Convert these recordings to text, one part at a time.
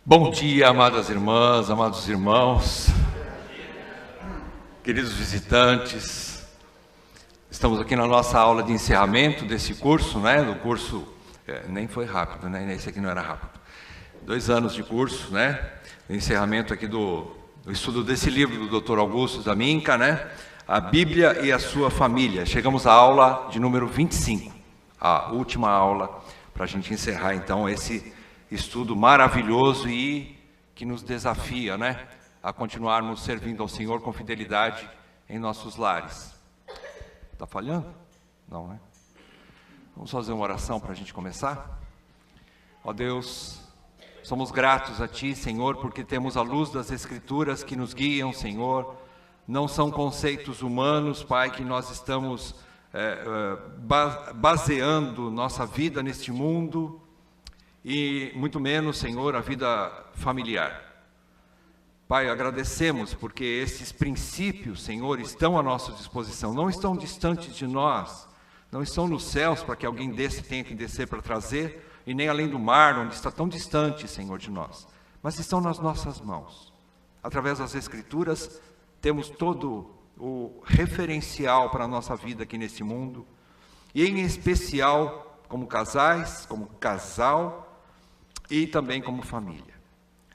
Bom dia, amadas irmãs, amados irmãos, queridos visitantes. Estamos aqui na nossa aula de encerramento desse curso, do curso, nem foi rápido, esse aqui não era rápido. 2 anos de curso, encerramento aqui do estudo desse livro do Dr. Augusto Zaminka, A Bíblia e a Sua Família. Chegamos à aula de número 25, a última aula, para a gente encerrar então esse estudo maravilhoso e que nos desafia, a continuarmos servindo ao Senhor com fidelidade em nossos lares. Está falhando? Não, né? Vamos fazer uma oração para a gente começar? Ó Deus, somos gratos a Ti, Senhor, porque temos a luz das Escrituras que nos guiam, Senhor. Não são conceitos humanos, Pai, que nós estamos baseando nossa vida neste mundo, e muito menos, Senhor, a vida familiar. Pai, agradecemos porque esses princípios, Senhor, estão à nossa disposição, não estão distantes de nós, não estão nos céus para que alguém desse tenha que descer para trazer, e nem além do mar, onde está tão distante, Senhor, de nós, mas estão nas nossas mãos. Através das Escrituras, temos todo o referencial para a nossa vida aqui neste mundo, e em especial como casais, como casal, e também como família.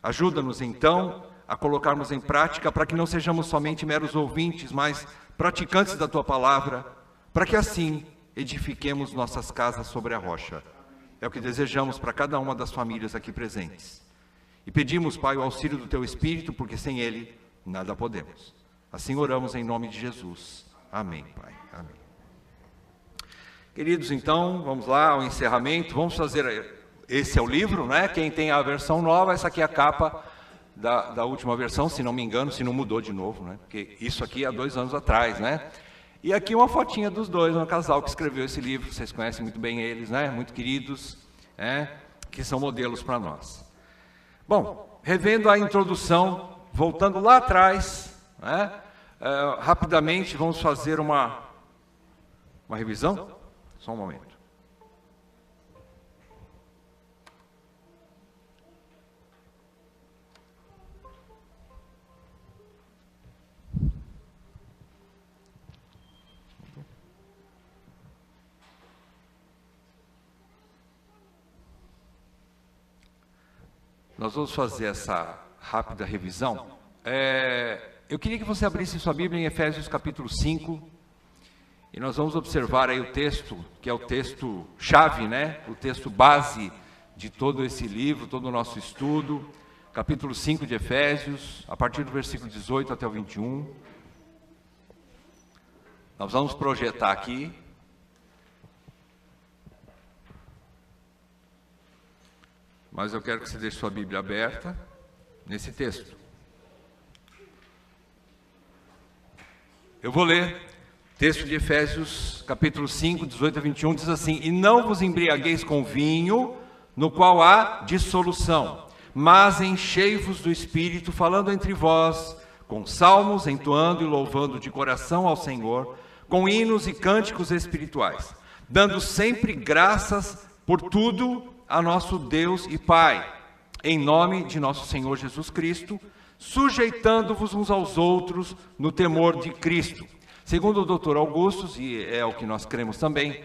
Ajuda-nos então a colocarmos em prática para que não sejamos somente meros ouvintes, mas praticantes da Tua Palavra, para que assim edifiquemos nossas casas sobre a rocha. É o que desejamos para cada uma das famílias aqui presentes. E pedimos, Pai, o auxílio do Teu Espírito, porque sem Ele nada podemos. Assim oramos em nome de Jesus. Amém, Pai. Amém. Queridos, então, vamos lá ao encerramento. Vamos fazer... Esse é o livro, Quem tem a versão nova, essa aqui é a capa da última versão, se não me engano, se não mudou de novo, Porque isso aqui há 2 anos atrás, E aqui uma fotinha dos dois, um casal que escreveu esse livro, vocês conhecem muito bem eles, Muito queridos, que são modelos para nós. Bom, revendo a introdução, voltando lá atrás, rapidamente vamos fazer uma revisão? Só um momento. Nós vamos fazer essa rápida revisão. Eu queria que você abrisse sua Bíblia em Efésios capítulo 5, e nós vamos observar aí o texto, que é o texto chave, o texto base de todo esse livro, todo o nosso estudo, capítulo 5 de Efésios, a partir do versículo 18 até o 21. Nós vamos projetar aqui. Mas eu quero que você deixe sua Bíblia aberta nesse texto. Eu vou ler. Texto de Efésios, capítulo 5, 18 a 21, diz assim: E não vos embriagueis com vinho, no qual há dissolução, mas enchei-vos do Espírito, falando entre vós, com salmos, entoando e louvando de coração ao Senhor, com hinos e cânticos espirituais, dando sempre graças por tudo a nosso Deus e Pai, em nome de nosso Senhor Jesus Cristo, sujeitando-vos uns aos outros no temor de Cristo. Segundo o Dr. Augusto, e é o que nós cremos também,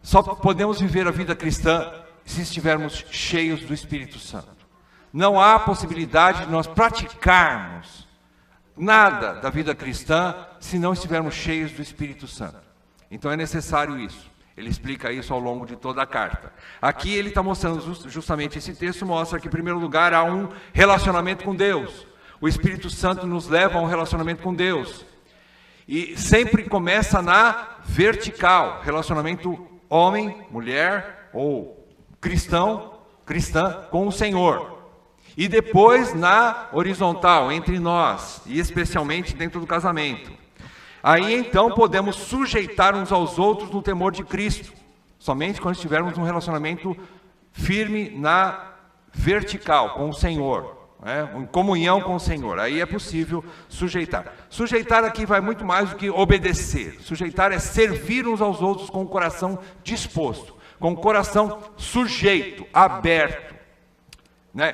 só podemos viver a vida cristã se estivermos cheios do Espírito Santo. Não há possibilidade de nós praticarmos nada da vida cristã se não estivermos cheios do Espírito Santo. Então é necessário isso. Ele explica isso ao longo de toda a carta. Aqui ele está mostrando, justamente esse texto mostra que, em primeiro lugar, há um relacionamento com Deus. O Espírito Santo nos leva a um relacionamento com Deus. E sempre começa na vertical, relacionamento homem, mulher ou cristão, cristã com o Senhor. E depois na horizontal, entre nós, e especialmente dentro do casamento. Aí então podemos sujeitar uns aos outros no temor de Cristo, somente quando estivermos num relacionamento firme na vertical, com o Senhor, em comunhão com o Senhor. Aí é possível sujeitar. Sujeitar aqui vai muito mais do que obedecer. Sujeitar é servir uns aos outros com o coração disposto, com o coração sujeito, aberto. né,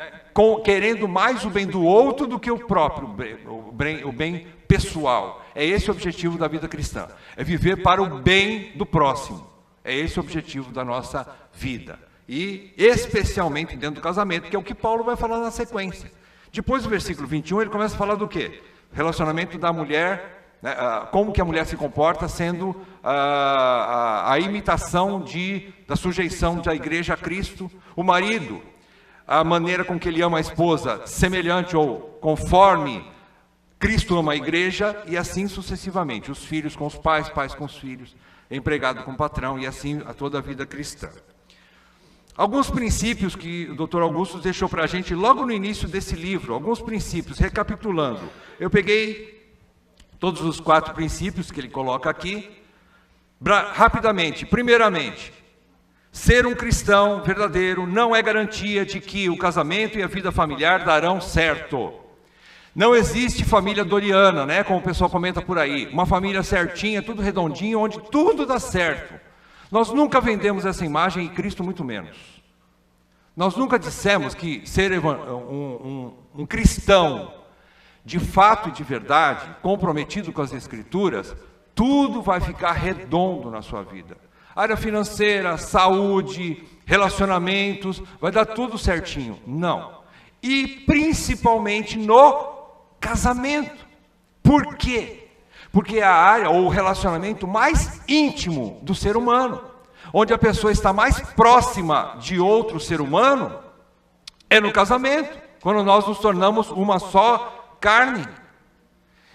querendo mais o bem do outro do que o próprio o bem pessoal. É esse o objetivo da vida cristã, é viver para o bem do próximo. É esse o objetivo da nossa vida, e especialmente dentro do casamento, que é o que Paulo vai falar na sequência. Depois do versículo 21, ele começa a falar do quê? Relacionamento da mulher, né, como que a mulher se comporta, sendo a imitação da sujeição da igreja a Cristo. O marido, a maneira com que ele ama a esposa, semelhante ou conforme Cristo ama a igreja, e assim sucessivamente. Os filhos com os pais, pais com os filhos, empregado com o patrão, e assim a toda a vida cristã. Alguns princípios que o Dr. Augusto deixou para a gente logo no início desse livro, alguns princípios, recapitulando. Eu peguei todos os 4 princípios que ele coloca aqui, rapidamente. Primeiramente, ser um cristão verdadeiro não é garantia de que o casamento e a vida familiar darão certo. Não existe família doriana, né, como o pessoal comenta por aí, uma família certinha, tudo redondinho, onde tudo dá certo. Nós nunca vendemos essa imagem, e Cristo muito menos. Nós nunca dissemos que ser um cristão de fato e de verdade, comprometido com as Escrituras, tudo vai ficar redondo na sua vida. Área financeira, saúde, relacionamentos, vai dar tudo certinho. Não. E principalmente no casamento. Por quê? Porque é a área ou o relacionamento mais íntimo do ser humano, onde a pessoa está mais próxima de outro ser humano, é no casamento, quando nós nos tornamos uma só carne.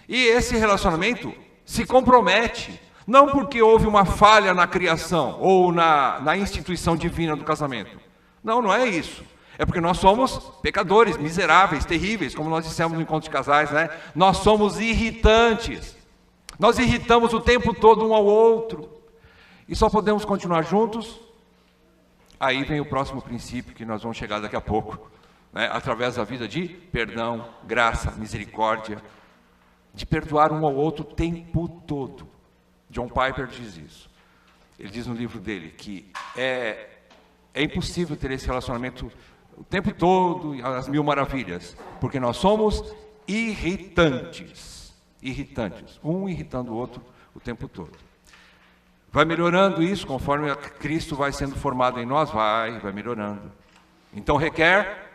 E esse relacionamento se compromete, não porque houve uma falha na criação ou na instituição divina do casamento. Não, não é isso. É porque nós somos pecadores, miseráveis, terríveis, como nós dissemos no encontro de casais, né? Nós somos irritantes. Nós irritamos o tempo todo um ao outro. E só podemos continuar juntos. Aí vem o próximo princípio que nós vamos chegar daqui a pouco, né? Através da vida de perdão, graça, misericórdia, de perdoar um ao outro o tempo todo. John Piper diz isso. Ele diz no livro dele que é impossível ter esse relacionamento o tempo todo, as mil maravilhas, porque nós somos irritantes. Irritantes, um irritando o outro o tempo todo. Vai melhorando isso conforme Cristo vai sendo formado em nós, vai melhorando. Então requer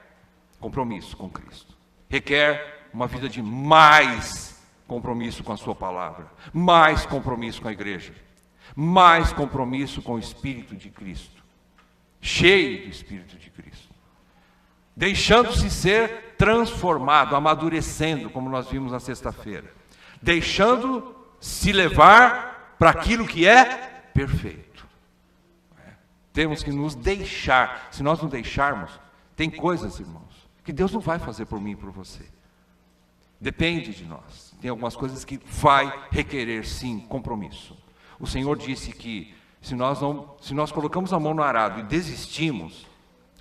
compromisso com Cristo, requer uma vida de mais compromisso com a sua palavra, mais compromisso com a igreja, mais compromisso com o Espírito de Cristo, cheio do Espírito de Cristo, deixando-se ser transformado, amadurecendo, como nós vimos na sexta-feira, deixando-se levar para aquilo que é perfeito. Temos que nos deixar. Se nós não deixarmos, tem coisas, irmãos, que Deus não vai fazer por mim e por você. Depende de nós. Tem algumas coisas que vai requerer, sim, compromisso. O Senhor disse que se nós colocamos a mão no arado e desistimos,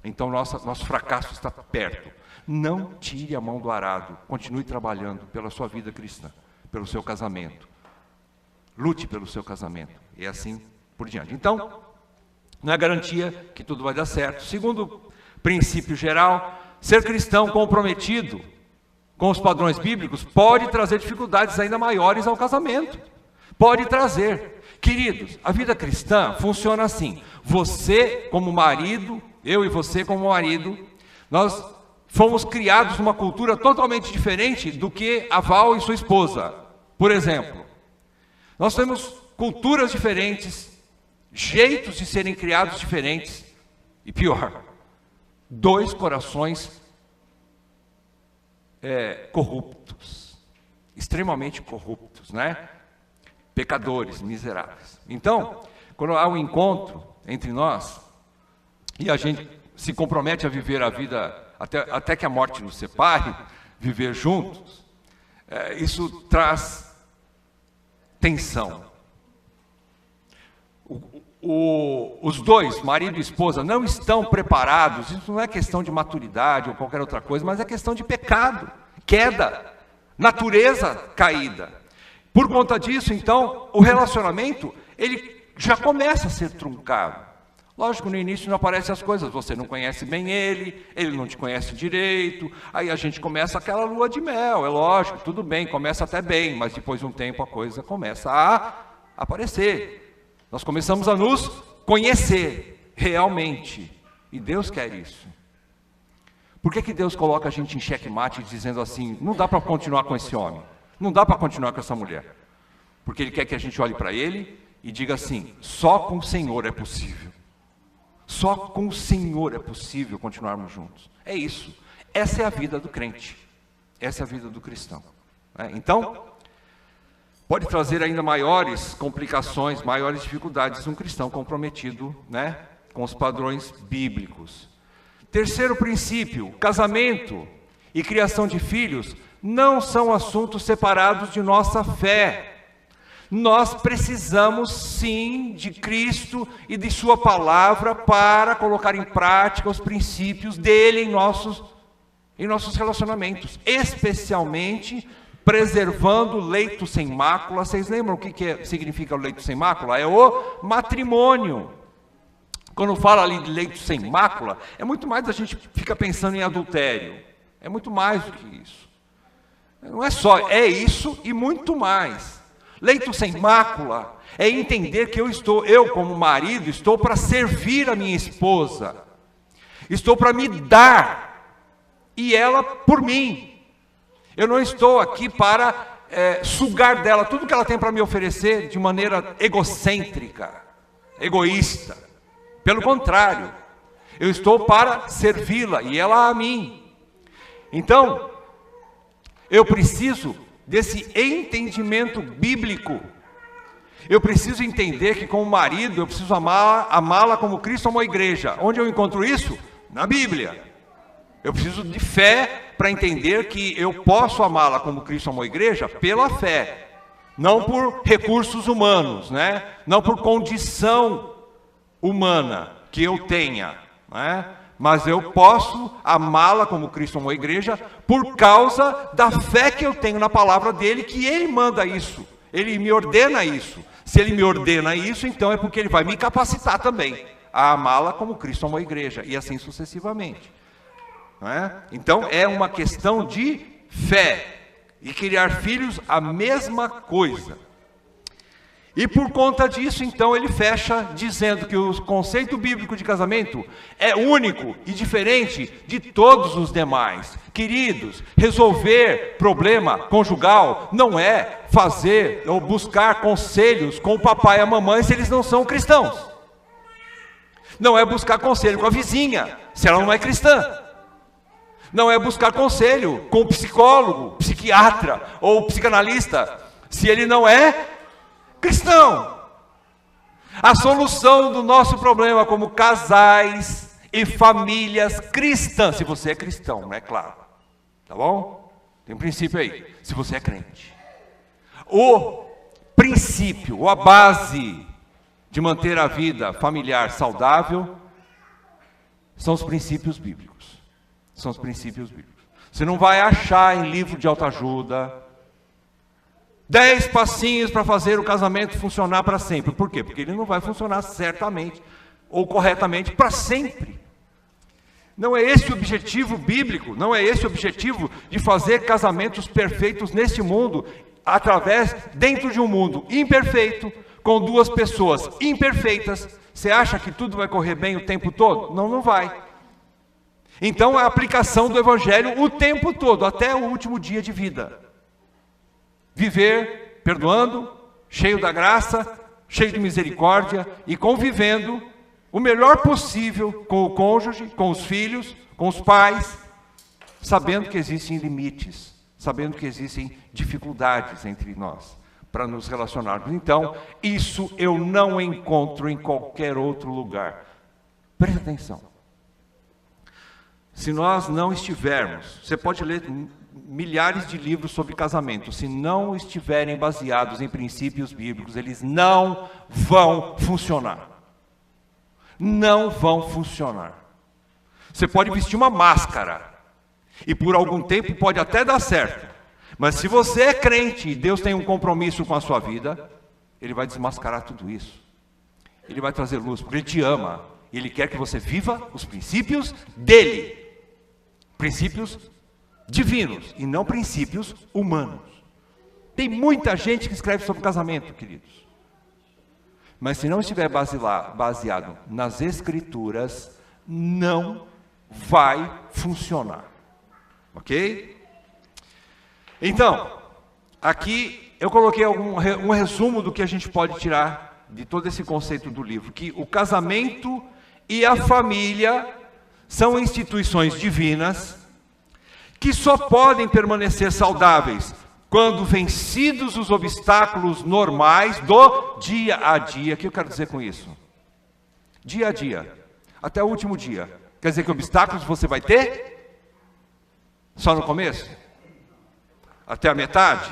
então nosso fracasso está perto. Não tire a mão do arado. Continue trabalhando pela sua vida cristã, pelo seu casamento. Lute pelo seu casamento. E assim por diante. Então, não é garantia que tudo vai dar certo. Segundo princípio geral, ser cristão comprometido com os padrões bíblicos pode trazer dificuldades ainda maiores ao casamento. Pode trazer. Queridos, a vida cristã funciona assim. Você como marido, eu e você como marido, nós fomos criados numa cultura totalmente diferente do que a Val e sua esposa. Por exemplo, nós temos culturas diferentes, jeitos de serem criados diferentes, e pior, 2 corações corruptos, extremamente corruptos, né? Pecadores, miseráveis. Então, quando há um encontro entre nós, e a gente se compromete a viver a vida até que a morte nos separe, viver juntos, isso traz tensão. Os dois, marido e esposa, não estão preparados. Isso não é questão de maturidade ou qualquer outra coisa, mas é questão de pecado, queda, natureza caída. Por conta disso, então, o relacionamento, ele já começa a ser truncado. Lógico, no início não aparecem as coisas, você não conhece bem ele não te conhece direito, aí a gente começa aquela lua de mel, é lógico, tudo bem, começa até bem, mas depois de um tempo a coisa começa a aparecer. Nós começamos a nos conhecer realmente, e Deus quer isso. Por que Deus coloca a gente em xeque-mate dizendo assim, não dá para continuar com esse homem, não dá para continuar com essa mulher? Porque Ele quer que a gente olhe para ele e diga assim, só com o Senhor é possível. Só com o Senhor é possível continuarmos juntos. É isso. Essa é a vida do crente. Essa é a vida do cristão. Então, pode trazer ainda maiores complicações, maiores dificuldades um cristão comprometido, com os padrões bíblicos. Terceiro princípio, casamento e criação de filhos não são assuntos separados de nossa fé. Nós precisamos sim de Cristo e de sua palavra para colocar em prática os princípios dele em nossos relacionamentos, especialmente preservando o leito sem mácula. Vocês lembram o que significa o leito sem mácula? É o matrimônio. Quando fala ali de leito sem mácula, é muito mais, a gente fica pensando em adultério, é muito mais do que isso. Não é só, é isso e muito mais. Leito sem mácula é entender que eu como marido, estou para servir a minha esposa, estou para me dar, e ela por mim. Eu não estou aqui para sugar dela tudo que ela tem para me oferecer de maneira egocêntrica, egoísta. Pelo contrário, eu estou para servi-la e ela a mim. Então, eu preciso desse entendimento bíblico. Eu preciso entender que como marido, eu preciso amá-la como Cristo amou a igreja. Onde eu encontro isso? Na Bíblia. Eu preciso de fé para entender que eu posso amá-la como Cristo amou a igreja pela fé. Não por recursos humanos, não por condição humana que eu tenha, mas eu posso amá-la como Cristo amou a igreja por causa da fé que eu tenho na palavra dele, que ele manda isso, ele me ordena isso. Se ele me ordena isso, então é porque ele vai me capacitar também a amá-la como Cristo amou a igreja, e assim sucessivamente. Então é uma questão de fé, e criar filhos a mesma coisa. E por conta disso, então, ele fecha dizendo que o conceito bíblico de casamento é único e diferente de todos os demais. Queridos, resolver problema conjugal não é fazer ou buscar conselhos com o papai e a mamãe se eles não são cristãos. Não é buscar conselho com a vizinha, se ela não é cristã. Não é buscar conselho com o psicólogo, psiquiatra ou psicanalista, se ele não é cristão. A solução do nosso problema como casais e famílias cristãs, se você é cristão, é claro, tá bom? Tem um princípio aí, se você é crente. O princípio, ou a base de manter a vida familiar saudável são os princípios bíblicos. São os princípios bíblicos. Você não vai achar em livro de autoajuda 10 passinhos para fazer o casamento funcionar para sempre. Por quê? Porque ele não vai funcionar certamente ou corretamente para sempre. Não é esse o objetivo bíblico, não é esse o objetivo de fazer casamentos perfeitos neste mundo, dentro de um mundo imperfeito, com duas pessoas imperfeitas. Você acha que tudo vai correr bem o tempo todo? Não, não vai. Então a aplicação do Evangelho o tempo todo, até o último dia de vida. Viver perdoando, cheio da graça, cheio de misericórdia e convivendo o melhor possível com o cônjuge, com os filhos, com os pais, sabendo que existem limites, sabendo que existem dificuldades entre nós para nos relacionarmos. Então, isso eu não encontro em qualquer outro lugar. Presta atenção. Se nós não estivermos, você pode ler milhares de livros sobre casamento, se não estiverem baseados em princípios bíblicos, eles não vão funcionar. Não vão funcionar. Você pode vestir uma máscara, e por algum tempo pode até dar certo, mas se você é crente e Deus tem um compromisso com a sua vida, Ele vai desmascarar tudo isso. Ele vai trazer luz, porque Ele te ama, Ele quer que você viva os princípios dele. Princípios divinos e não princípios humanos. Tem muita gente que escreve sobre casamento, queridos. Mas se não estiver baseado nas Escrituras, não vai funcionar. Ok? Então, aqui eu coloquei um resumo do que a gente pode tirar de todo esse conceito do livro. Que o casamento e a família são instituições divinas que só podem permanecer saudáveis quando vencidos os obstáculos normais do dia a dia. O que eu quero dizer com isso? Dia a dia, até o último dia. Quer dizer que obstáculos você vai ter? Só no começo? Até a metade?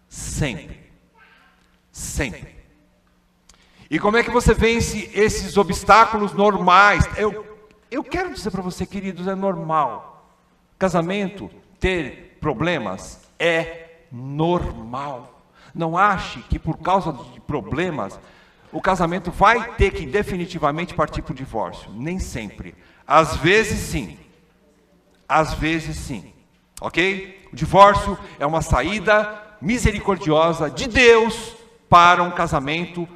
Sempre. Sempre. E como é que você vence esses obstáculos normais? Eu quero dizer para você, queridos, é normal. Casamento, ter problemas, é normal. Não ache que por causa de problemas, o casamento vai ter que definitivamente partir para o divórcio. Nem sempre. Às vezes sim. Às vezes sim. Ok? O divórcio é uma saída misericordiosa de Deus para um casamento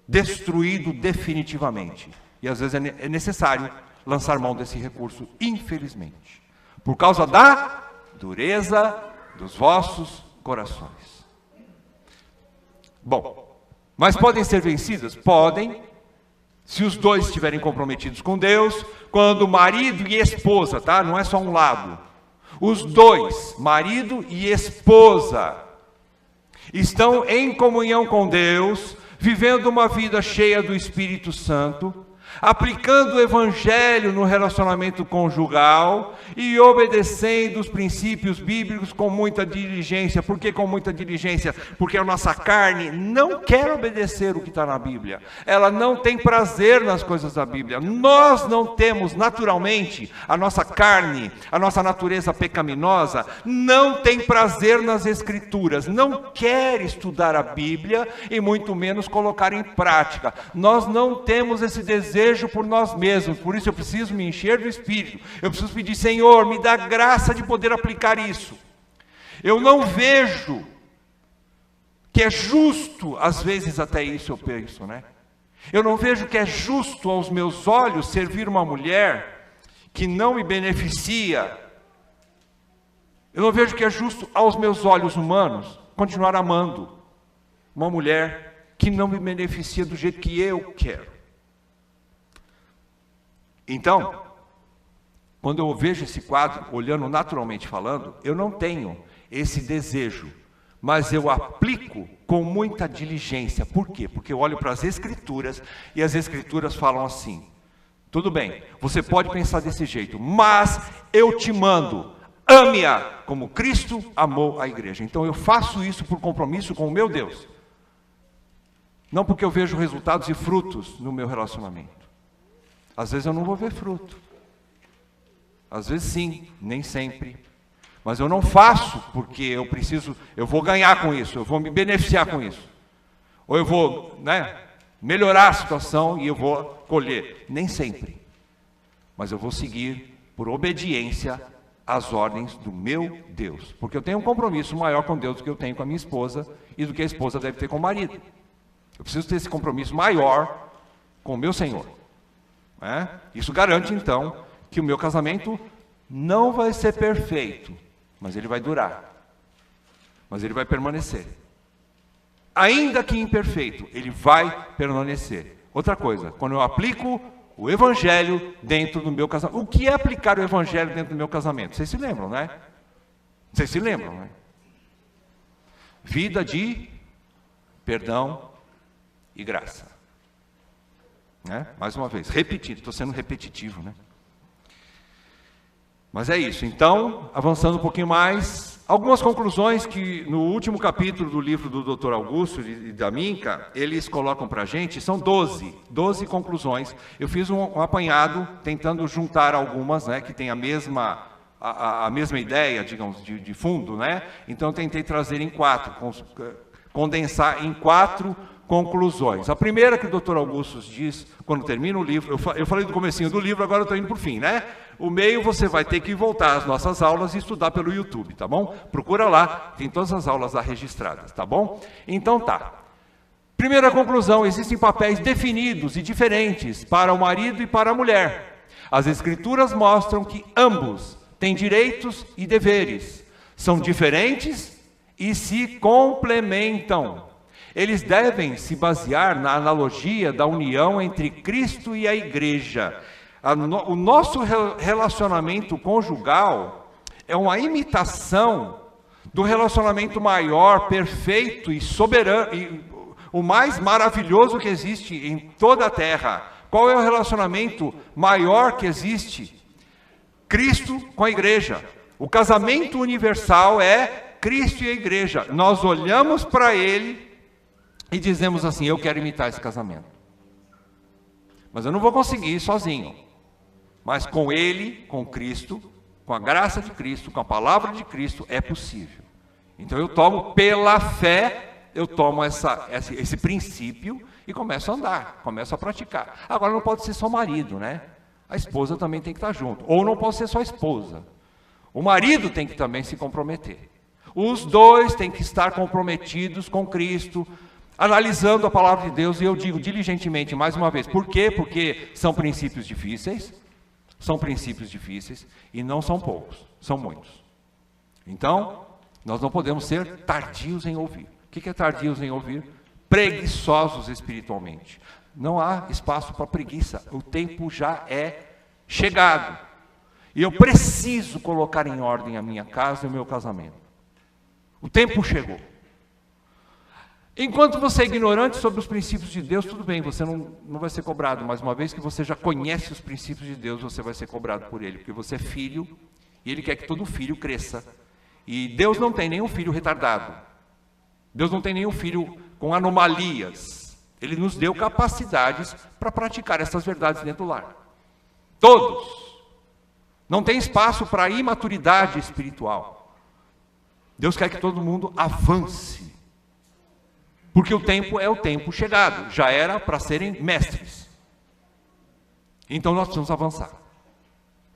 destruído definitivamente. E às vezes é necessário lançar mão desse recurso, infelizmente. Por causa da dureza dos vossos corações. Bom, mas podem ser vencidas? Podem, se os dois estiverem comprometidos com Deus, quando marido e esposa, tá? Não é só um lado. Os dois, marido e esposa, estão em comunhão com Deus, vivendo uma vida cheia do Espírito Santo, aplicando o Evangelho no relacionamento conjugal e obedecendo os princípios bíblicos com muita diligência. Por que com muita diligência? Porque a nossa carne não quer obedecer o que está na Bíblia. Ela não tem prazer nas coisas da Bíblia. Nós não temos naturalmente, a nossa carne, a nossa natureza pecaminosa, não tem prazer nas Escrituras, não quer estudar a Bíblia e muito menos colocar em prática. Nós não temos esse desejo por nós mesmos, por isso eu preciso me encher do Espírito. Eu preciso pedir, Senhor, me dá graça de poder aplicar isso. Eu não vejo que é justo, às vezes até isso eu penso, né? Eu não vejo que é justo aos meus olhos servir uma mulher que não me beneficia. Eu não vejo que é justo aos meus olhos humanos continuar amando uma mulher que não me beneficia do jeito que eu quero. Então, quando eu vejo esse quadro, olhando naturalmente falando, eu não tenho esse desejo, mas eu aplico com muita diligência. Por quê? Porque eu olho para as Escrituras e as Escrituras falam assim: tudo bem, você pode pensar desse jeito, mas eu te mando, ame-a como Cristo amou a igreja. Então eu faço isso por compromisso com o meu Deus, não porque eu vejo resultados e frutos no meu relacionamento. Às vezes eu não vou ver fruto. Às vezes sim, nem sempre. Mas eu não faço porque eu vou ganhar com isso, eu vou me beneficiar com isso. Ou eu vou, melhorar a situação e eu vou colher. Nem sempre. Mas eu vou seguir por obediência às ordens do meu Deus. Porque eu tenho um compromisso maior com Deus do que eu tenho com a minha esposa e do que a esposa deve ter com o marido. Eu preciso ter esse compromisso maior com o meu Senhor. Isso garante então que o meu casamento não vai ser perfeito, mas ele vai durar, mas ele vai permanecer. Ainda que imperfeito, ele vai permanecer. Outra coisa, quando eu aplico o Evangelho dentro do meu casamento. O que é aplicar o Evangelho dentro do meu casamento? Vocês se lembram, né? Vocês se lembram, né? Vida de perdão e graça. Mais uma vez, repetindo, estou sendo repetitivo, né? Mas é isso. Então, avançando um pouquinho mais, algumas conclusões que no último capítulo do livro do Dr. Augusto e da Minka, eles colocam para a gente, são 12 conclusões. Eu fiz um apanhado, tentando juntar algumas, que tem a mesma ideia, digamos, de fundo, né? Então eu tentei trazer em 4, condensar em 4 conclusões. A primeira que o Dr. Augusto diz, quando termina o livro, eu falei do comecinho do livro, agora eu estou indo para o fim, né? O meio você vai ter que voltar às nossas aulas e estudar pelo YouTube, tá bom? Procura lá, tem todas as aulas lá registradas, tá bom? Então tá. Primeira conclusão, existem papéis definidos e diferentes para o marido e para a mulher. As Escrituras mostram que ambos têm direitos e deveres, são diferentes e se complementam. Eles devem se basear na analogia da união entre Cristo e a igreja. O nosso relacionamento conjugal é uma imitação do relacionamento maior, perfeito e soberano, e o mais maravilhoso que existe em toda a terra. Qual é o relacionamento maior que existe? Cristo com a igreja. O casamento universal é Cristo e a igreja. Nós olhamos para ele e dizemos assim: eu quero imitar esse casamento. Mas eu não vou conseguir sozinho. Mas com ele, com Cristo, com a graça de Cristo, com a palavra de Cristo, é possível. Então eu tomo pela fé, eu tomo esse princípio e começo a andar, começo a praticar. Agora não pode ser só marido, né? A esposa também tem que estar junto. Ou não pode ser só a esposa. O marido tem que também se comprometer. Os dois têm que estar comprometidos com Cristo, analisando a palavra de Deus, e eu digo diligentemente mais uma vez. Por quê? Porque são princípios difíceis, e não são poucos, são muitos. Então, nós não podemos ser tardios em ouvir. O que é tardios em ouvir? Preguiçosos espiritualmente. Não há espaço para preguiça, o tempo já é chegado. E eu preciso colocar em ordem a minha casa e o meu casamento. O tempo chegou. Enquanto você é ignorante sobre os princípios de Deus, tudo bem, você não vai ser cobrado. Mas uma vez que você já conhece os princípios de Deus, você vai ser cobrado por Ele. Porque você é filho, e Ele quer que todo filho cresça. E Deus não tem nenhum filho retardado. Deus não tem nenhum filho com anomalias. Ele nos deu capacidades para praticar essas verdades dentro do lar. Todos. Não tem espaço para imaturidade espiritual. Deus quer que todo mundo avance. Porque o tempo é o tempo chegado. Já era para serem mestres. Então nós precisamos avançar.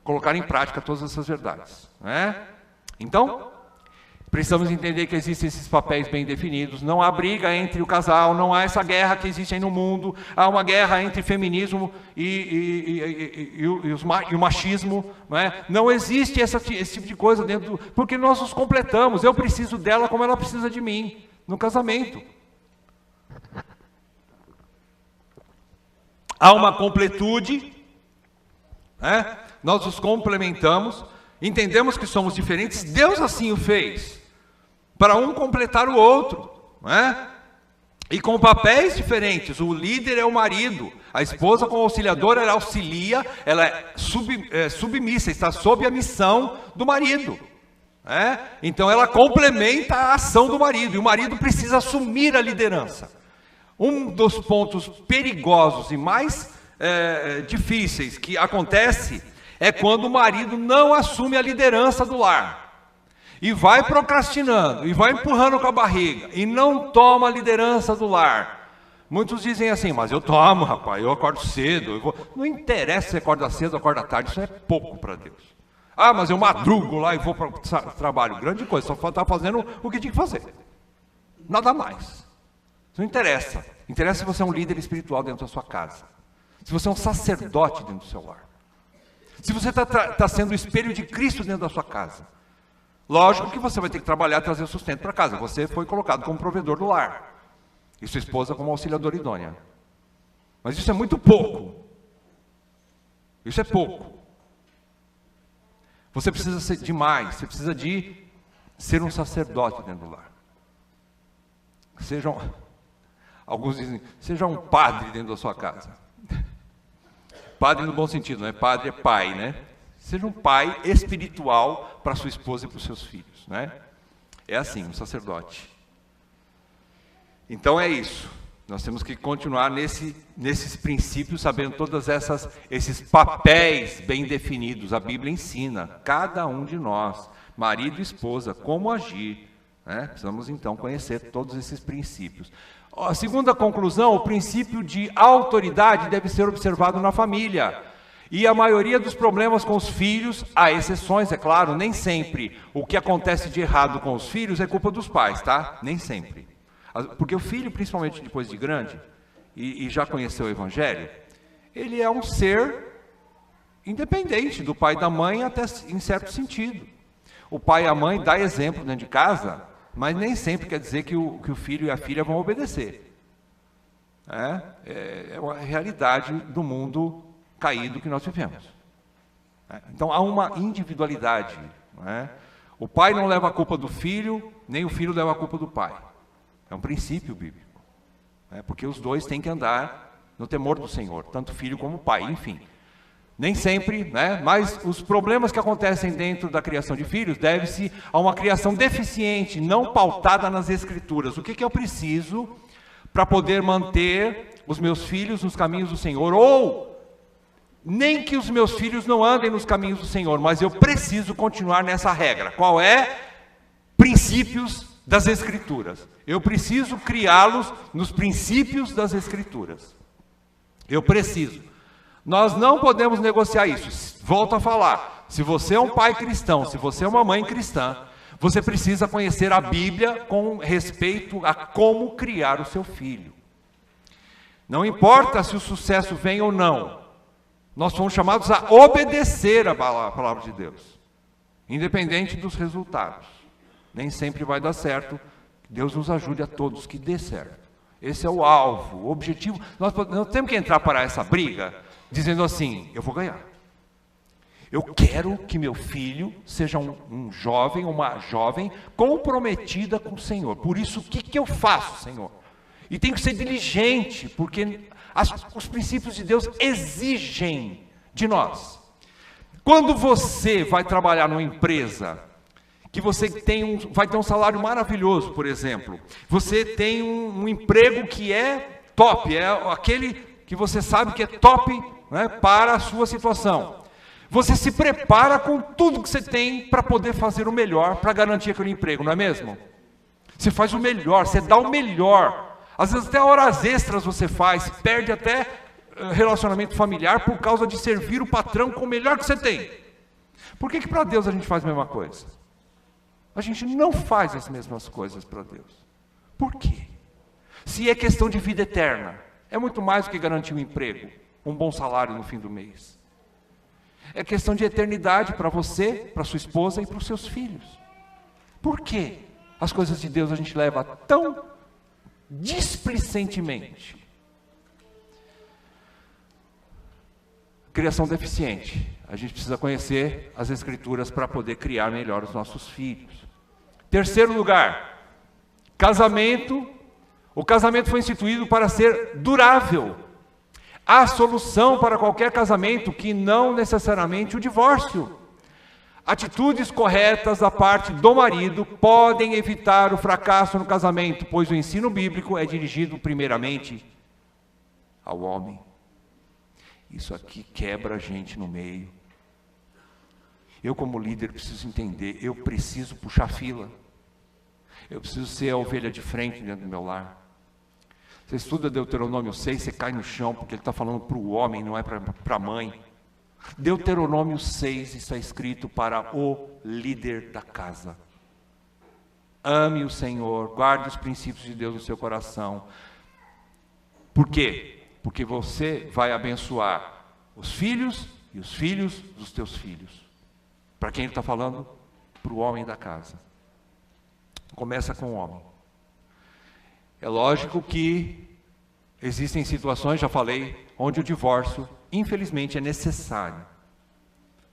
Colocar em prática todas essas verdades. Né? Então, precisamos entender que existem esses papéis bem definidos. Não há briga entre o casal, não há essa guerra que existe aí no mundo. Há uma guerra entre feminismo e o machismo. Não é? Não existe esse tipo de coisa dentro porque nós nos completamos. Eu preciso dela como ela precisa de mim no casamento. Há uma completude, né? Nós nos complementamos, entendemos que somos diferentes, Deus assim o fez, para um completar o outro, né? E com papéis diferentes. O líder é o marido, a esposa como auxiliadora, ela auxilia, ela é submissa, está sob a missão do marido. Então ela complementa a ação do marido, e o marido precisa assumir a liderança. Um dos pontos perigosos e mais difíceis que acontece é quando o marido não assume a liderança do lar e vai procrastinando, e vai empurrando com a barriga e não toma a liderança do lar. Muitos dizem assim: mas eu tomo, rapaz, eu acordo cedo. Não interessa se acorda cedo ou acorda tarde, isso é pouco para Deus. Ah, mas eu madrugo lá e vou para o trabalho. Grande coisa, só está fazendo o que tinha que fazer. Nada mais. Isso não interessa. Interessa se você é um líder espiritual dentro da sua casa. Se você é um sacerdote dentro do seu lar. Se você está sendo o espelho de Cristo dentro da sua casa. Lógico que você vai ter que trabalhar e trazer o sustento para casa. Você foi colocado como provedor do lar. E sua esposa como auxiliadora idônea. Mas isso é muito pouco. Isso é pouco. Você precisa ser de mais. Você precisa de ser um sacerdote dentro do lar. Alguns dizem, seja um padre dentro da sua casa. Padre no bom sentido, não é? Padre é pai, né? Seja um pai espiritual para sua esposa e para os seus filhos, né? É assim, um sacerdote. Então é isso. Nós temos que continuar nesses princípios, sabendo todos esses papéis bem definidos. A Bíblia ensina, cada um de nós, marido e esposa, como agir. Precisamos então conhecer todos esses princípios. A segunda conclusão, o princípio de autoridade deve ser observado na família. E a maioria dos problemas com os filhos, há exceções, é claro, nem sempre o que acontece de errado com os filhos é culpa dos pais, tá? Nem sempre. Porque o filho, principalmente depois de grande, e já conheceu o Evangelho, ele é um ser independente do pai e da mãe, até em certo sentido. O pai e a mãe dão exemplo dentro de casa, mas nem sempre quer dizer que o filho e a filha vão obedecer. É uma realidade do mundo caído que nós vivemos. Então há uma individualidade. O pai não leva a culpa do filho, nem o filho leva a culpa do pai. É um princípio bíblico. Porque os dois têm que andar no temor do Senhor, tanto filho como pai, enfim. Nem sempre, mas os problemas que acontecem dentro da criação de filhos devem-se a uma criação deficiente, não pautada nas Escrituras. O que eu preciso para poder manter os meus filhos nos caminhos do Senhor? Ou, nem que os meus filhos não andem nos caminhos do Senhor, mas eu preciso continuar nessa regra. Qual é? Princípios das Escrituras. Eu preciso criá-los nos princípios das Escrituras. Eu preciso. Nós não podemos negociar isso. Volto a falar. Se você é um pai cristão, se você é uma mãe cristã, você precisa conhecer a Bíblia com respeito a como criar o seu filho. Não importa se o sucesso vem ou não. Nós somos chamados a obedecer a palavra de Deus, independente dos resultados. Nem sempre vai dar certo. Deus nos ajude a todos que dê certo. Esse é o alvo, o objetivo. Nós não temos que entrar para essa briga dizendo assim: eu vou ganhar. Eu quero que meu filho seja um jovem, uma jovem comprometida com o Senhor. Por isso, o que eu faço, Senhor? E tenho que ser diligente, porque os princípios de Deus exigem de nós. Quando você vai trabalhar numa empresa, que você vai ter um salário maravilhoso, por exemplo, você tem um emprego que é top, é aquele que você sabe que é top, para a sua situação. Você se prepara com tudo que você tem para poder fazer o melhor, para garantir aquele emprego, não é mesmo? Você faz o melhor, você dá o melhor. Às vezes até horas extras você faz, perde até relacionamento familiar por causa de servir o patrão com o melhor que você tem. Por que para Deus a gente faz a mesma coisa? A gente não faz as mesmas coisas para Deus. Por quê? Se é questão de vida eterna, é muito mais do que garantir um emprego, um bom salário no fim do mês. É questão de eternidade para você, para sua esposa e para os seus filhos. Por quê? As coisas de Deus a gente leva tão displicentemente. Criação deficiente. A gente precisa conhecer as Escrituras para poder criar melhor os nossos filhos. Terceiro lugar, casamento. O casamento foi instituído para ser durável. Há solução para qualquer casamento que não necessariamente o divórcio. Atitudes corretas da parte do marido podem evitar o fracasso no casamento, pois o ensino bíblico é dirigido primeiramente ao homem. Isso aqui quebra a gente no meio. Eu, como líder, preciso entender, eu preciso puxar fila. Eu preciso ser a ovelha de frente dentro do meu lar. Você estuda Deuteronômio 6, você cai no chão, porque ele está falando para o homem, não é para a mãe. Deuteronômio 6 está escrito para o líder da casa. Ame o Senhor, guarde os princípios de Deus no seu coração. Por quê? Porque você vai abençoar os filhos e os filhos dos teus filhos. Para quem ele está falando? Para o homem da casa. Começa com o homem. É lógico que existem situações, já falei, onde o divórcio, infelizmente, é necessário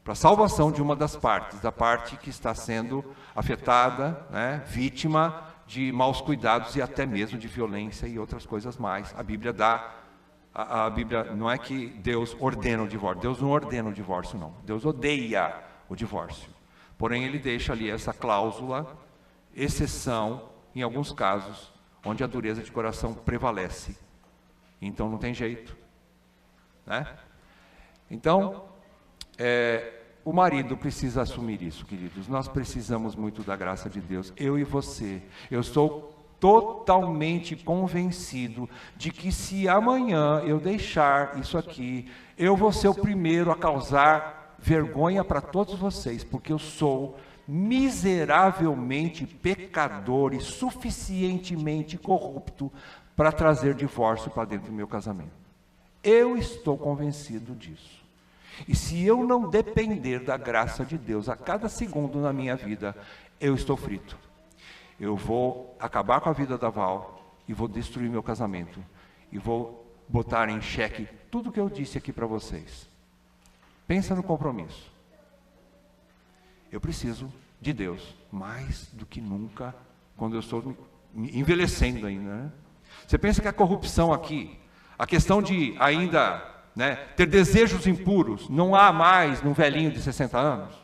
para a salvação de uma das partes, da parte que está sendo afetada, vítima de maus cuidados e até mesmo de violência e outras coisas mais. A Bíblia a Bíblia não é que Deus ordena o divórcio. Deus não ordena o divórcio, não. Deus odeia o divórcio. Porém, ele deixa ali essa cláusula, exceção, em alguns casos, onde a dureza de coração prevalece. Então não tem jeito. Então, o marido precisa assumir isso, queridos. Nós precisamos muito da graça de Deus. Eu e você. Eu estou totalmente convencido de que se amanhã eu deixar isso aqui, eu vou ser o primeiro a causar vergonha para todos vocês, porque eu sou miseravelmente pecador e suficientemente corrupto para trazer divórcio para dentro do meu casamento. Eu estou convencido disso. E se eu não depender da graça de Deus a cada segundo na minha vida, eu estou frito. Eu vou acabar com a vida da Val e vou destruir meu casamento. E vou botar em xeque tudo que eu disse aqui para vocês. Pensa no compromisso. Eu preciso de Deus, mais do que nunca, quando eu estou me envelhecendo ainda, né? Você pensa que a corrupção aqui, a questão de ainda, né, ter desejos impuros, não há mais num velhinho de 60 anos?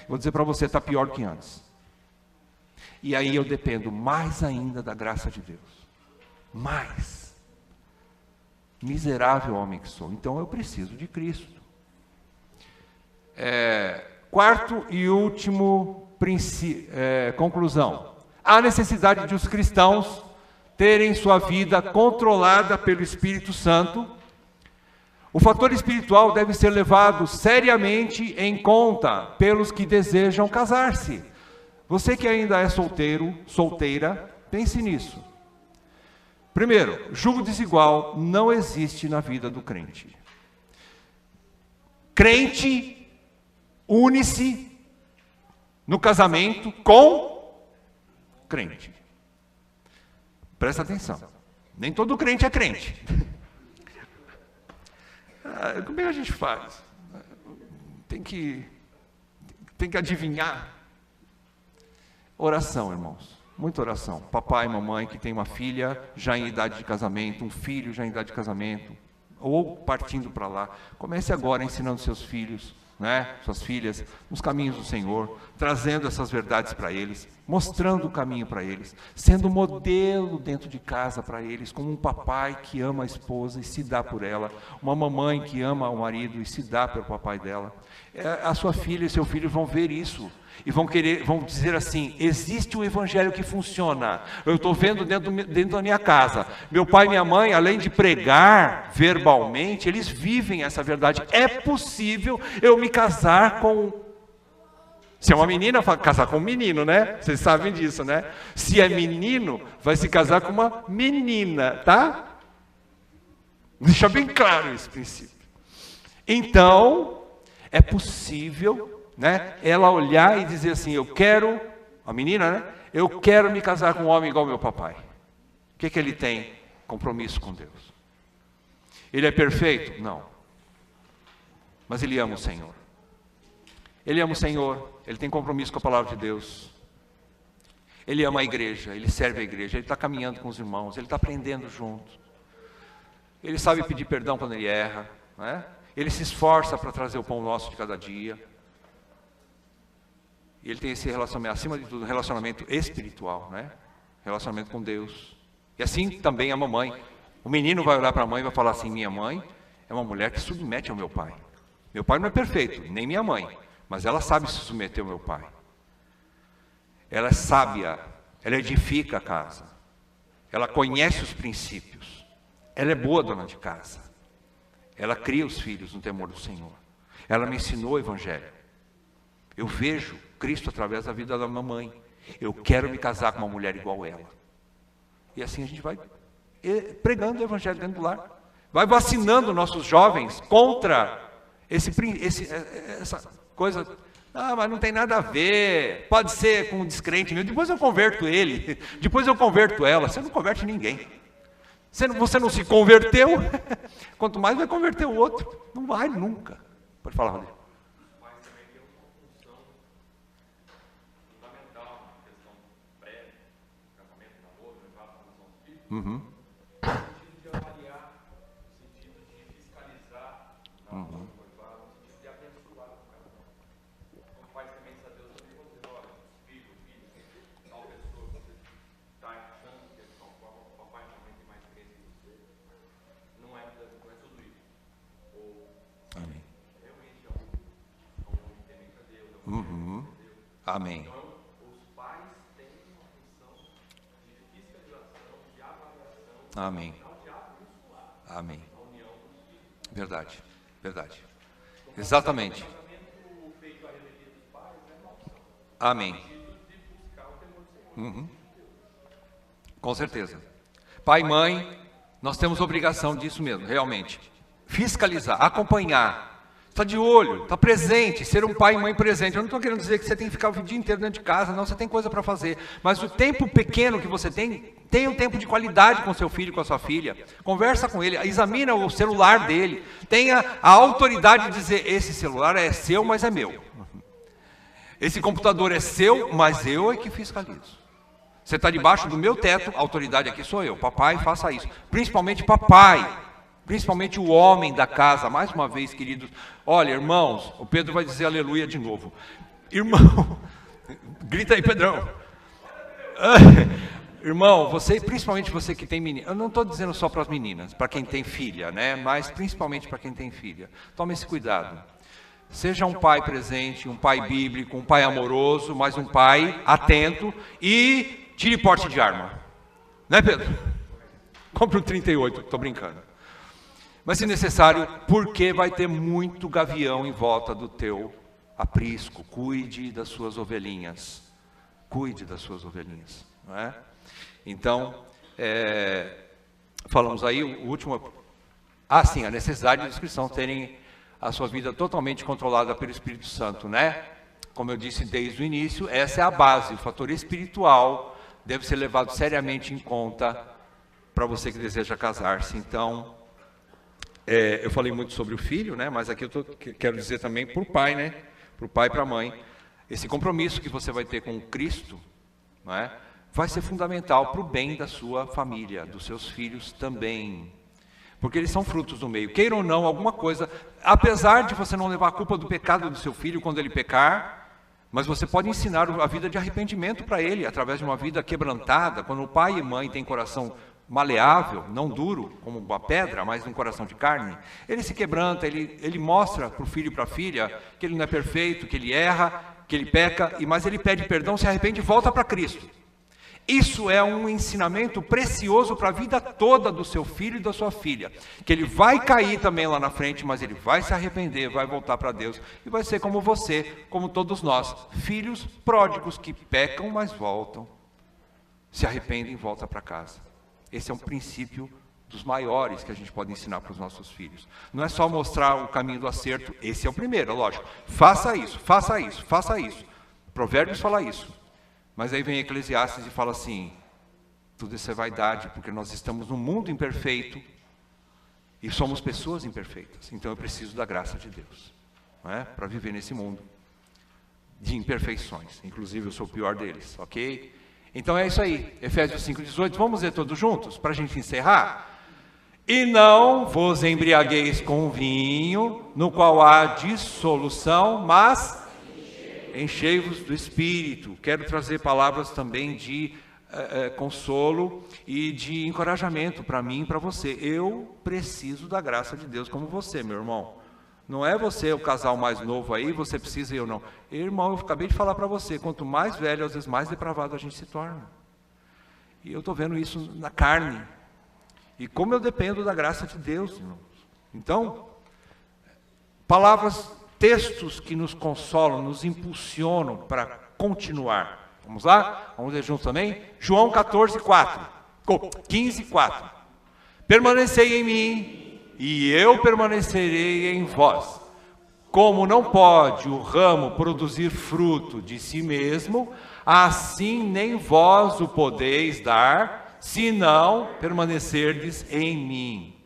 Vou dizer para você, está pior do que antes. E aí eu dependo mais ainda da graça de Deus. Mais. Miserável homem que sou. Então eu preciso de Cristo. Quarto e último conclusão. Há necessidade de os cristãos terem sua vida controlada pelo Espírito Santo. O fator espiritual deve ser levado seriamente em conta pelos que desejam casar-se. Você que ainda é solteiro, solteira, pense nisso. Primeiro, julgo desigual não existe na vida do crente. Crente une-se no casamento com crente. Presta atenção. Nem todo crente é crente. Como é que a gente faz? Tem que adivinhar. Oração, irmãos. Muita oração. Papai e mamãe que tem uma filha já em idade de casamento, um filho já em idade de casamento, ou partindo para lá. Comece agora ensinando seus filhos, né, suas filhas, os caminhos do Senhor, trazendo essas verdades para eles, mostrando o caminho para eles, sendo modelo dentro de casa para eles, como um papai que ama a esposa e se dá por ela, uma mamãe que ama o marido e se dá pelo papai dela. A sua filha e seu filho vão ver isso e vão dizer assim: existe um evangelho que funciona. Eu estou vendo dentro da minha casa. Meu pai e minha mãe, além de pregar verbalmente, eles vivem essa verdade. É possível eu me casar com... Se é uma menina, casar com um menino, né? Vocês sabem disso, né? Se é menino, vai se casar com uma menina, tá? Deixa bem claro esse princípio. Então, é possível, né, ela olhar e dizer assim: eu quero, a menina, né? Eu quero me casar com um homem igual meu papai. O que ele tem? Compromisso com Deus. Ele é perfeito? Não. Mas ele ama o Senhor. Ele ama o Senhor, ele tem compromisso com a palavra de Deus. Ele ama a igreja, ele serve a igreja, ele está caminhando com os irmãos, ele está aprendendo junto. Ele sabe pedir perdão quando ele erra, né? Ele se esforça para trazer o pão nosso de cada dia. E ele tem esse relacionamento, acima de tudo, relacionamento espiritual, né? Relacionamento com Deus. E assim também a mamãe. O menino vai olhar para a mãe e vai falar assim: minha mãe é uma mulher que submete ao meu pai. Meu pai não é perfeito, nem minha mãe, mas ela sabe se submeter ao meu pai. Ela é sábia, ela edifica a casa, ela conhece os princípios, ela é boa dona de casa, ela cria os filhos no temor do Senhor, ela me ensinou o evangelho. Eu vejo Cristo através da vida da mamãe. Eu quero me casar com uma mulher igual a ela. E assim a gente vai pregando o evangelho dentro do lar, vai vacinando nossos jovens contra essa coisa. Ah, mas não tem nada a ver, pode ser com um descrente meu, depois eu converto ele, depois eu converto ela. Você não converte ninguém. Você não se converteu, quanto mais vai converter o outro. Não vai nunca. Pode falar, Rodrigo. Mas também tem uma função fundamental na questão pré-casamento, namoro, levado para a noção do filho. Uhum. No sentido de avaliar, no sentido de fiscalizar, no sentido de abençoar o casamento. Como pai temente a Deus, eu digo você: olha, filho, tal pessoa que você está achando que é de tal forma, o papai e a mamãe tem mais experiência que você, não é tudo isso. Ou Amém. realmente é um temente a Deus, Uhum. Amém. Então, os pais têm uma função de Amém. Amém. Verdade, verdade. Exatamente. Amém. Uhum. Com certeza. Pai e mãe, nós temos obrigação disso mesmo, realmente. Fiscalizar, acompanhar. Está de olho, está presente, ser um pai e mãe presente. Eu não estou querendo dizer que você tem que ficar o dia inteiro dentro de casa, não, você tem coisa para fazer. Mas o tempo pequeno que você tem, tenha um tempo de qualidade com seu filho, com a sua filha. Conversa com ele, examina o celular dele. Tenha a autoridade de dizer, esse celular é seu, mas é meu. Esse computador é seu, mas eu é que fiscalizo. Você está debaixo do meu teto, a autoridade aqui sou eu. Papai, faça isso. Principalmente papai. Principalmente o homem da casa. Mais uma vez, queridos. Olha, irmãos, o Pedro vai dizer aleluia de novo. Irmão, grita aí, Pedrão. Irmão, você, principalmente você que tem menina. Eu não estou dizendo só para as meninas, para quem tem filha, né? Mas principalmente para quem tem filha. Tome esse cuidado. Seja um pai presente, um pai bíblico, um pai amoroso, mas um pai atento e tire porte de arma. Né, Pedro? Compre um 38, estou brincando. Mas se necessário, porque vai ter muito gavião em volta do teu aprisco. Cuide das suas ovelhinhas. Cuide das suas ovelhinhas. Não é? Então, falamos aí, o último... Ah, sim, a necessidade dos cristãos terem a sua vida totalmente controlada pelo Espírito Santo, né? Como eu disse desde o início, essa é a base. O fator espiritual deve ser levado seriamente em conta para você que deseja casar-se. Então, eu falei muito sobre o filho, né? Mas aqui quero dizer também para o pai, né? Para o pai e para a mãe. Esse compromisso que você vai ter com Cristo, não é? Vai ser fundamental para o bem da sua família, dos seus filhos também. Porque eles são frutos do meio. Queira ou não, alguma coisa, apesar de você não levar a culpa do pecado do seu filho quando ele pecar, mas você pode ensinar a vida de arrependimento para ele, através de uma vida quebrantada. Quando o pai e mãe têm coração maleável, não duro, como uma pedra, mas um coração de carne, ele se quebranta, ele mostra para o filho e para a filha que ele não é perfeito, que ele erra, que ele peca, mas ele pede perdão, se arrepende e volta para Cristo. Isso é um ensinamento precioso para a vida toda do seu filho e da sua filha, que ele vai cair também lá na frente, mas ele vai se arrepender, vai voltar para Deus, e vai ser como você, como todos nós, filhos pródigos que pecam, mas voltam, se arrependem e voltam para casa. Esse é um princípio dos maiores que a gente pode ensinar para os nossos filhos. Não é só mostrar o caminho do acerto, esse é o primeiro, lógico. Faça isso, faça isso, faça isso. Provérbios fala isso. Mas aí vem Eclesiastes e fala assim, tudo isso é vaidade, porque nós estamos num mundo imperfeito e somos pessoas imperfeitas. Então eu preciso da graça de Deus, não é? Para viver nesse mundo de imperfeições. Inclusive eu sou o pior deles, ok? Então é isso aí, Efésios 5:18, vamos ler todos juntos, para a gente encerrar? E não vos embriagueis com vinho, no qual há dissolução, mas enchei-vos do Espírito. Quero trazer palavras também de consolo e de encorajamento para mim e para você. Eu preciso da graça de Deus como você, meu irmão. Não é você o casal mais novo aí, você precisa e eu não. Irmão, eu acabei de falar para você, quanto mais velho, às vezes mais depravado a gente se torna. E eu estou vendo isso na carne. E como eu dependo da graça de Deus, irmãos. Então, palavras, textos que nos consolam, nos impulsionam para continuar. Vamos lá? Vamos ler juntos também? João 15:4. Permanecei em mim, e eu permanecerei em vós. Como não pode o ramo produzir fruto de si mesmo, assim nem vós o podeis dar, se não permanecerdes em mim.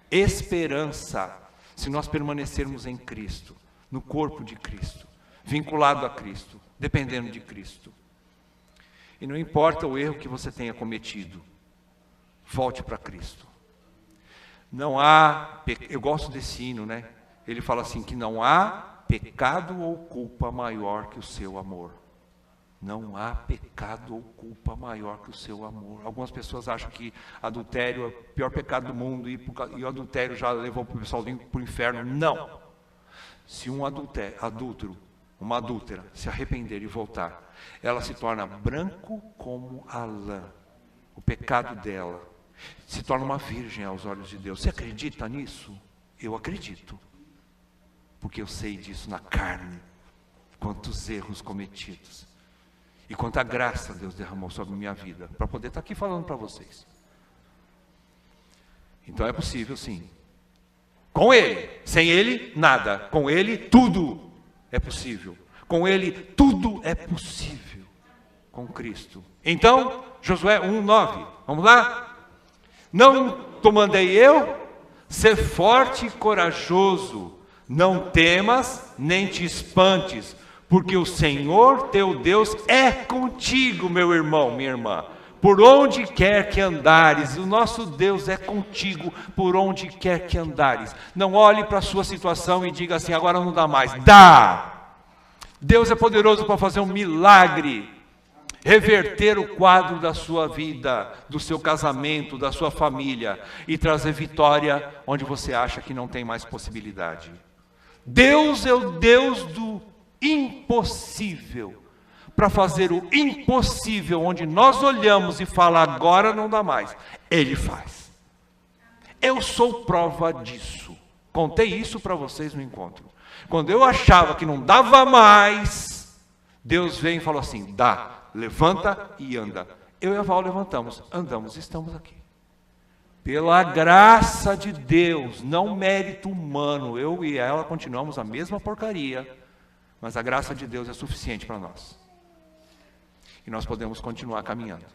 Esperança, se nós permanecermos em Cristo, no corpo de Cristo, vinculado a Cristo, dependendo de Cristo. E não importa o erro que você tenha cometido, volte para Cristo. Não há, eu gosto desse hino, né? Ele fala assim, que não há pecado ou culpa maior que o seu amor. Não há pecado ou culpa maior que o seu amor. Algumas pessoas acham que adultério é o pior pecado do mundo e o adultério já levou o pessoal para o inferno. Não. Se um adúltero, uma adúltera, se arrepender e voltar, ela se torna branco como a lã. O pecado dela. se torna uma virgem aos olhos de Deus. Você acredita nisso? Eu acredito, porque eu sei disso na carne, quantos erros cometidos, e quanta graça Deus derramou sobre a minha vida, para poder estar aqui falando para vocês. Então é possível sim, com Ele. Sem Ele, nada. Com Ele, tudo é possível. Com Ele, tudo é possível. Com Cristo. Então, Josué 1:9, vamos lá? Não te mandei eu? Ser forte e corajoso, não temas, nem te espantes, porque o Senhor teu Deus é contigo, meu irmão, minha irmã. Por onde quer que andares, o nosso Deus é contigo, por onde quer que andares. Não olhe para a sua situação e diga assim, agora não dá mais. Dá! Deus é poderoso para fazer um milagre, reverter o quadro da sua vida, do seu casamento, da sua família, e trazer vitória onde você acha que não tem mais possibilidade. Deus é o Deus do impossível, para fazer o impossível, onde nós olhamos e falamos, agora não dá mais, Ele faz. Eu sou prova disso. Contei isso para vocês no encontro. Quando eu achava que não dava mais, Deus veio e falou assim, dá, levanta e anda. Eu e a Val levantamos, andamos, estamos aqui. Pela graça de Deus, não mérito humano, eu e ela continuamos a mesma porcaria, mas a graça de Deus é suficiente para nós. E nós podemos continuar caminhando.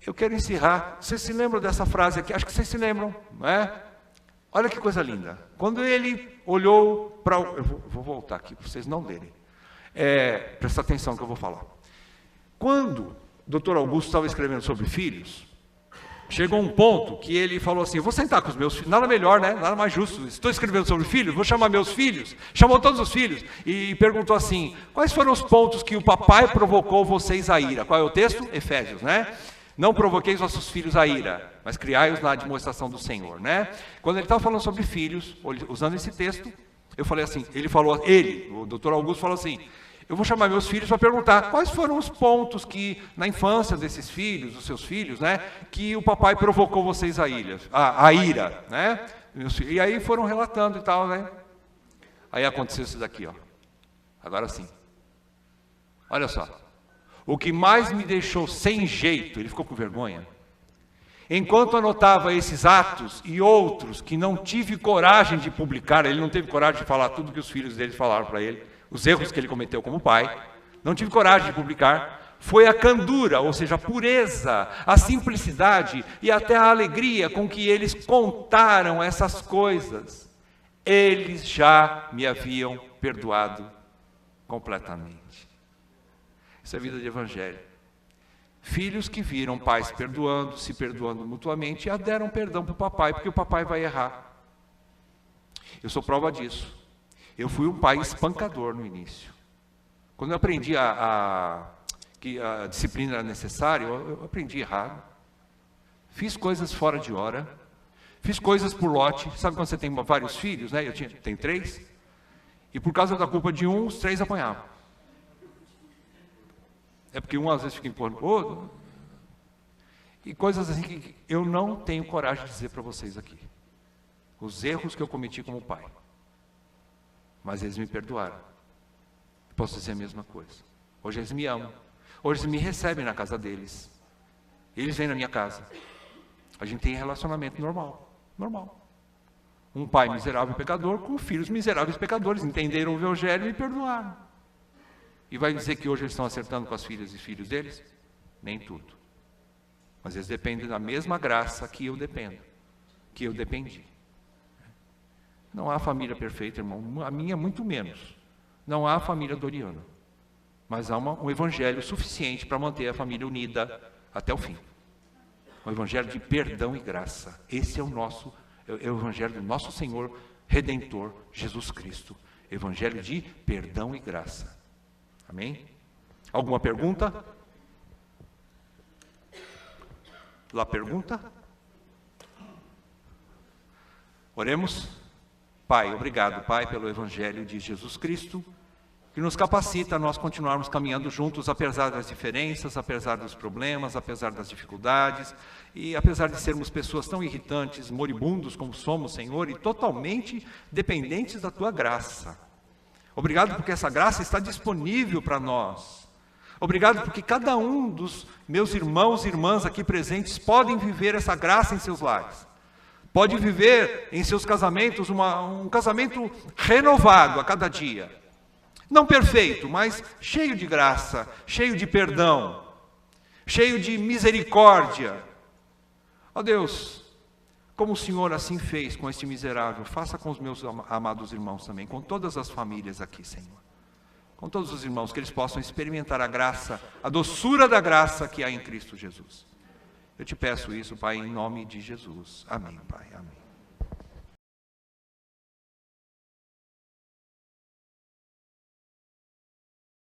Eu quero encerrar. Vocês se lembram dessa frase aqui? Acho que vocês se lembram, não é? Olha que coisa linda. Quando ele olhou para... Eu vou voltar aqui para vocês não lerem. Presta atenção no que eu vou falar. Quando o Dr. Augusto estava escrevendo sobre filhos, chegou um ponto que ele falou assim, eu vou sentar com os meus filhos, nada melhor, né? Nada mais justo, estou escrevendo sobre filhos, vou chamar meus filhos, chamou todos os filhos, e perguntou assim, quais foram os pontos que o papai provocou vocês a ira? Qual é o texto? Efésios, né? Não provoqueis vossos filhos a ira, mas criai-os na demonstração do Senhor, né? Quando ele estava falando sobre filhos, usando esse texto, eu falei assim, o Dr. Augusto falou assim, eu vou chamar meus filhos para perguntar quais foram os pontos que, na infância desses filhos, dos seus filhos, né, que o papai provocou vocês a ira, né? E aí foram relatando e tal, né? Aí aconteceu isso daqui, ó. Agora sim. Olha só. O que mais me deixou sem jeito, ele ficou com vergonha. Enquanto anotava esses atos e outros que não tive coragem de publicar, ele não teve coragem de falar tudo que os filhos dele falaram para ele, os erros que ele cometeu como pai, não tive coragem de publicar, foi a candura, ou seja, a pureza, a simplicidade e até a alegria com que eles contaram essas coisas. Eles já me haviam perdoado completamente. Isso é vida de evangelho. Filhos que viram pais perdoando, se perdoando mutuamente, e deram perdão para o papai, porque o papai vai errar. Eu sou prova disso. Eu fui um pai espancador no início. Quando eu aprendi que a disciplina era necessária, eu aprendi errado. Fiz coisas fora de hora. Fiz coisas por lote. Sabe quando você tem vários filhos, né? Tenho 3. E por causa da culpa de um, os 3 apanhavam. É porque um às vezes fica empurrando o outro. E coisas assim que eu não tenho coragem de dizer para vocês aqui. Os erros que eu cometi como pai. Mas eles me perdoaram. Posso dizer a mesma coisa. Hoje eles me amam. Hoje eles me recebem na casa deles. Eles vêm na minha casa. A gente tem relacionamento normal. Normal. Um pai miserável e pecador com filhos miseráveis e pecadores. Entenderam o evangelho e me perdoaram. E vai dizer que hoje eles estão acertando com as filhas e filhos deles? Nem tudo. Mas eles dependem da mesma graça que eu dependo. Que eu dependi. Não há família perfeita, irmão. A minha, muito menos. Não há família doriana. Mas há um evangelho suficiente para manter a família unida até o fim. Um evangelho de perdão e graça. Esse é o evangelho do nosso Senhor Redentor, Jesus Cristo. Evangelho de perdão e graça. Amém? Alguma pergunta? Lá pergunta? Oremos. Pai, obrigado, Pai, pelo Evangelho de Jesus Cristo, que nos capacita a nós continuarmos caminhando juntos, apesar das diferenças, apesar dos problemas, apesar das dificuldades, e apesar de sermos pessoas tão irritantes, moribundos como somos, Senhor, e totalmente dependentes da Tua graça. Obrigado porque essa graça está disponível para nós. Obrigado porque cada um dos meus irmãos e irmãs aqui presentes podem viver essa graça em seus lares. Pode viver em seus casamentos um casamento renovado a cada dia. Não perfeito, mas cheio de graça, cheio de perdão, cheio de misericórdia. Ó Deus, como o Senhor assim fez com este miserável, faça com os meus amados irmãos também, com todas as famílias aqui, Senhor. Com todos os irmãos, que eles possam experimentar a graça, a doçura da graça que há em Cristo Jesus. Eu te peço isso, Pai, em nome de Jesus. Amém, Pai. Amém.